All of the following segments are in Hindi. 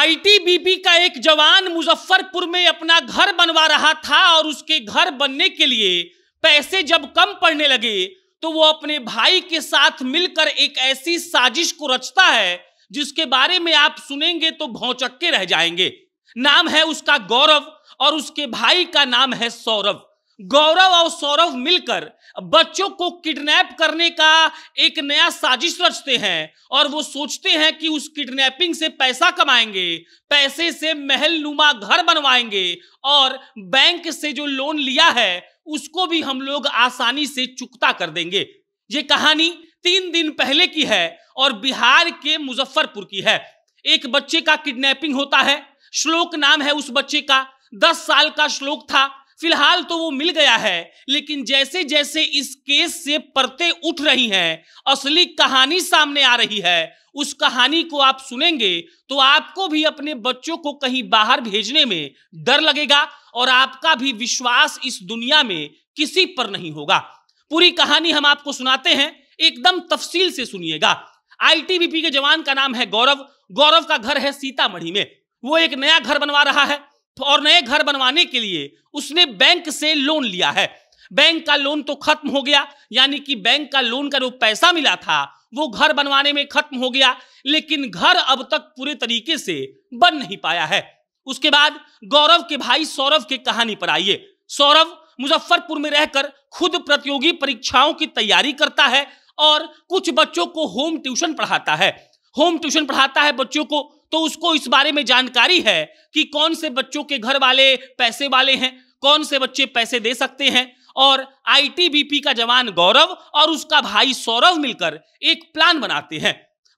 आईटीबीपी का एक जवान मुजफ्फरपुर में अपना घर बनवा रहा था और उसके घर बनने के लिए पैसे जब कम पड़ने लगे तो वो अपने भाई के साथ मिलकर एक ऐसी साजिश को रचता है जिसके बारे में आप सुनेंगे तो भौंचक्के रह जाएंगे। नाम है उसका गौरव और उसके भाई का नाम है सौरभ। गौरव और सौरभ मिलकर बच्चों को किडनैप करने का एक नया साजिश रचते हैं और वो सोचते हैं कि उस किडनैपिंग से पैसा कमाएंगे, पैसे से महल नुमा घर बनवाएंगे और बैंक से जो लोन लिया है उसको भी हम लोग आसानी से चुकता कर देंगे। ये कहानी 3 दिन पहले की है और बिहार के मुजफ्फरपुर की है। एक बच्चे का किडनैपिंग होता है। श्लोक नाम है उस बच्चे का। 10 साल का श्लोक था। फिलहाल तो वो मिल गया है, लेकिन जैसे जैसे इस केस से परतें उठ रही हैं, असली कहानी सामने आ रही है। उस कहानी को आप सुनेंगे तो आपको भी अपने बच्चों को कहीं बाहर भेजने में डर लगेगा और आपका भी विश्वास इस दुनिया में किसी पर नहीं होगा। पूरी कहानी हम आपको सुनाते हैं, एकदम तफसील से सुनिएगा। आईटीबीपी के जवान का नाम है गौरव। गौरव का घर है सीतामढ़ी में। वो एक नया घर बनवा रहा है और नए घर बनवाने के लिए उसने बैंक से लोन लिया है। बैंक का लोन तो खत्म हो गया, यानी कि बैंक का लोन का जो पैसा मिला था वो घर बनवाने में खत्म हो गया, लेकिन घर अब तक पूरे तरीके से बन नहीं पाया है। उसके बाद गौरव के भाई सौरभ की कहानी पर आइए। सौरभ मुजफ्फरपुर में रहकर खुद प्रतियोगी परीक्षाओं की तैयारी करता है और कुछ बच्चों को होम ट्यूशन पढ़ाता है। होम ट्यूशन पढ़ाता है बच्चों को, तो उसको इस बारे में जानकारी है कि कौन से बच्चों के घर वाले पैसे वाले हैं, कौन से बच्चे पैसे दे सकते हैं। और आईटीबीपी का जवान गौरव और उसका भाई सौरभ मिलकर एक प्लान बनाते हैं।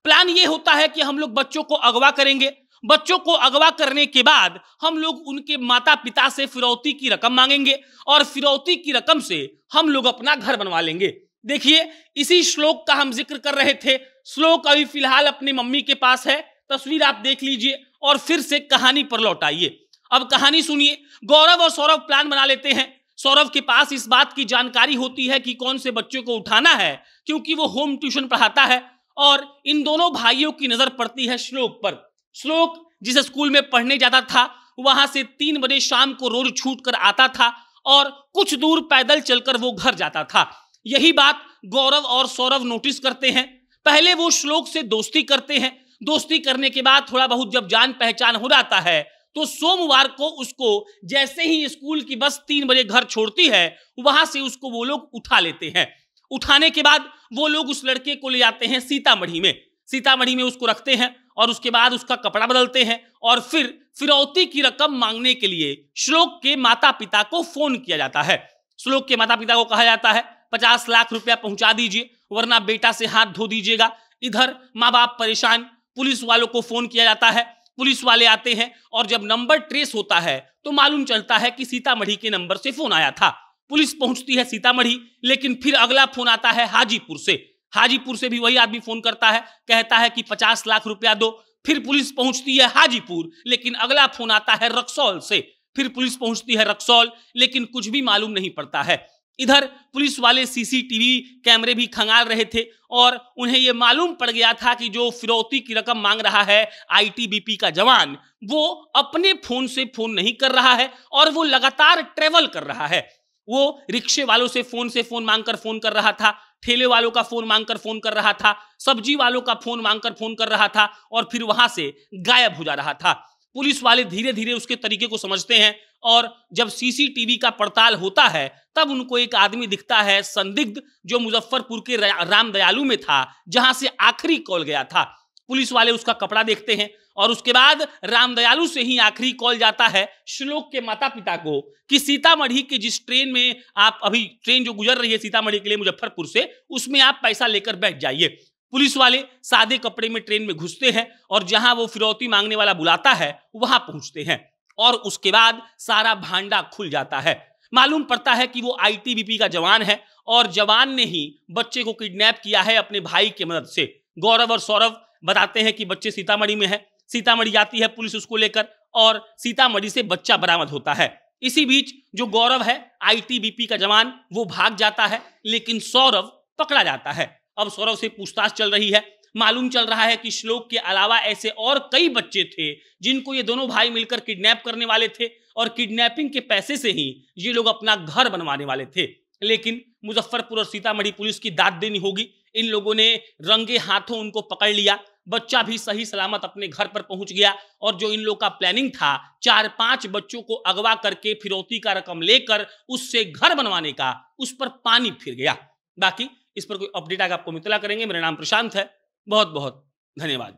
प्लान ये होता है कि हम लोग बच्चों को अगवा करेंगे। बच्चों को अगवा करने के बाद हम लोग उनके माता पिता से फिरौती की रकम मांगेंगे और फिरौती की रकम से हम लोग अपना घर बनवा लेंगे। देखिए, इसी श्लोक का हम जिक्र कर रहे थे। श्लोक अभी फिलहाल अपनी मम्मी के पास है। तस्वीर आप देख लीजिए और फिर से कहानी पर लौट आइए। अब कहानी सुनिए। गौरव और सौरभ प्लान बना लेते हैं। सौरभ के पास इस बात की जानकारी होती है कि कौन से बच्चों को उठाना है, क्योंकि वो होम ट्यूशन पढ़ाता है। और इन दोनों भाइयों की नजर पड़ती है श्लोक पर। श्लोक जिस स्कूल में पढ़ने जाता था वहां से 3 बजे शाम को रोज छूट कर आता था और कुछ दूर पैदल चलकर वो घर जाता था। यही बात गौरव और सौरभ नोटिस करते हैं। पहले वो श्लोक से दोस्ती करते हैं। दोस्ती करने के बाद थोड़ा बहुत जब जान पहचान हो जाता है तो सोमवार को उसको जैसे ही स्कूल की बस 3 बजे घर छोड़ती है वहां से उसको वो लोग उठा लेते हैं। उठाने के बाद वो लोग उस लड़के को ले जाते हैं सीतामढ़ी में। सीतामढ़ी में उसको रखते हैं और उसके बाद उसका कपड़ा बदलते हैं और फिर फिरौती की रकम मांगने के लिए श्लोक के माता पिता को फोन किया जाता है। श्लोक के माता पिता को कहा जाता है 50 लाख रुपया पहुंचा दीजिए वरना बेटा से हाथ धो दीजिएगा। इधर माँ बाप परेशान। पुलिस वालों को फोन किया जाता है। पुलिस वाले आते हैं और जब नंबर ट्रेस होता है तो मालूम चलता है कि सीतामढ़ी के नंबर से फोन आया था। पुलिस पहुंचती है सीतामढ़ी, लेकिन फिर अगला फोन आता है हाजीपुर से। हाजीपुर से भी वही आदमी फोन करता है, कहता है कि 50 लाख रुपया दो। फिर पुलिस पहुंचती है हाजीपुर, लेकिन अगला फोन आता है रक्सौल से। फिर पुलिस पहुंचती है रक्सौल, लेकिन कुछ भी मालूम नहीं पड़ता है। इधर पुलिस वाले सीसीटीवी कैमरे भी खंगाल रहे थे और उन्हें यह मालूम पड़ गया था कि जो फिरौती की रकम मांग रहा है आईटीबीपी का जवान, वो अपने फोन से फोन नहीं कर रहा है और वो लगातार ट्रेवल कर रहा है। वो रिक्शे वालों से फोन मांगकर फोन कर रहा था, ठेले वालों का फोन मांगकर फोन कर रहा था, सब्जी वालों का फोन मांगकर फोन कर रहा था और फिर वहां से गायब हो जा रहा था। पुलिस वाले धीरे धीरे उसके तरीके को समझते हैं और जब सीसीटीवी का पड़ताल होता है तब उनको एक आदमी दिखता है संदिग्ध, जो मुजफ्फरपुर के रामदयालु में था जहां से आखिरी कॉल गया था। पुलिस वाले उसका कपड़ा देखते हैं और उसके बाद रामदयालु से ही आखिरी कॉल जाता है श्लोक के माता पिता को कि सीतामढ़ी के जिस ट्रेन में आप अभी ट्रेन जो गुजर रही है सीतामढ़ी के लिए मुजफ्फरपुर से, उसमें आप पैसा लेकर बैठ जाइए। पुलिस वाले सादे कपड़े में ट्रेन में घुसते हैं और जहां वो फिरौती मांगने वाला बुलाता है वहां पहुंचते हैं और उसके बाद सारा भांडा खुल जाता है। मालूम पड़ता है कि वो आईटीबीपी का जवान है और जवान ने ही बच्चे को किडनैप किया है अपने भाई की मदद से। गौरव और सौरभ बताते हैं कि बच्चे सीतामढ़ी में है। सीतामढ़ी जाती है पुलिस उसको लेकर और सीतामढ़ी से बच्चा बरामद होता है। इसी बीच जो गौरव है आईटीबीपी का जवान, वो भाग जाता है, लेकिन सौरभ पकड़ा जाता है। अब सौरभ से पूछताछ चल रही है। मालूम चल रहा है कि श्लोक के अलावा ऐसे और कई बच्चे थे जिनको ये दोनों भाई मिलकर किडनैप करने वाले थे और किडनैपिंग के पैसे से ही ये लोग अपना घर बनवाने वाले थे। लेकिन मुजफ्फरपुर और सीतामढ़ी पुलिस की दाद देनी होगी, इन लोगों ने रंगे हाथों उनको पकड़ लिया, बच्चा भी सही सलामत अपने घर पर पहुंच गया और जो इन लोग का प्लानिंग था 4-5 बच्चों को अगवा करके फिरौती का रकम लेकर उससे घर बनवाने का, उस पर पानी फिर गया। बाकी इस पर कोई अपडेट आगे आपको मितला करेंगे। मेरा नाम प्रशांत है। बहुत बहुत धन्यवाद।